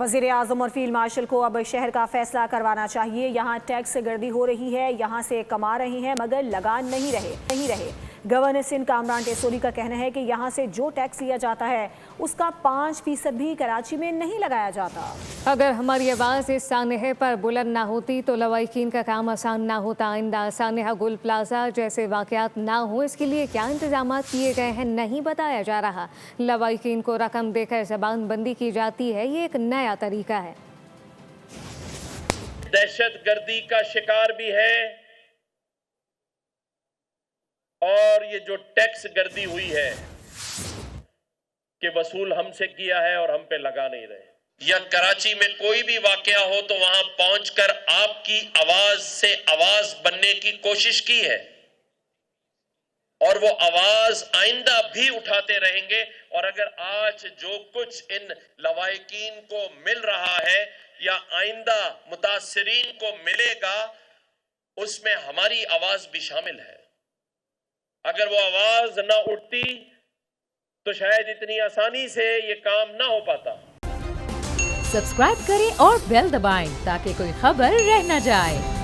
वज़ीर आज़म और field marshal को अब शहर का फैसला करवाना चाहिए। यहाँ टैक्स गर्दी हो रही है, यहाँ से कमा रहे हैं मगर लगान नहीं रहे। गवर्नर सिंध कामरान टेसोली का कहना है कि यहाँ से जो टैक्स लिया जाता है उसका 5% भी कराची में नहीं लगाया जाता। अगर हमारी आवाज़ इस सानहे पर बुलंद ना होती तो लवाहिकीन का काम आसान ना होता। आइंदा सानहा गुल प्लाजा जैसे वाक़यात ना हो, इसके लिए क्या इंतजाम किए गए हैं नहीं बताया जा रहा। लवाहिकीन को रकम देकर ज़बान बंदी की जाती है, ये एक नया तरीका है। दहशत गर्दी का शिकार भी है और ये जो टैक्स गर्दी हुई है कि वसूल हमसे किया है और हम पे लगा नहीं रहे। या कराची में कोई भी वाकया हो तो वहां पहुंचकर आपकी आवाज से आवाज बनने की कोशिश की है और वो आवाज आइंदा भी उठाते रहेंगे। और अगर आज जो कुछ इन लवाहिकीन को मिल रहा है या आइंदा मुतासिरीन को मिलेगा, उसमें हमारी आवाज भी शामिल है। अगर वो आवाज ना उठती तो शायद इतनी आसानी से ये काम ना हो पाता। सब्सक्राइब करें और बेल दबाएं ताकि कोई खबर रह न जाए।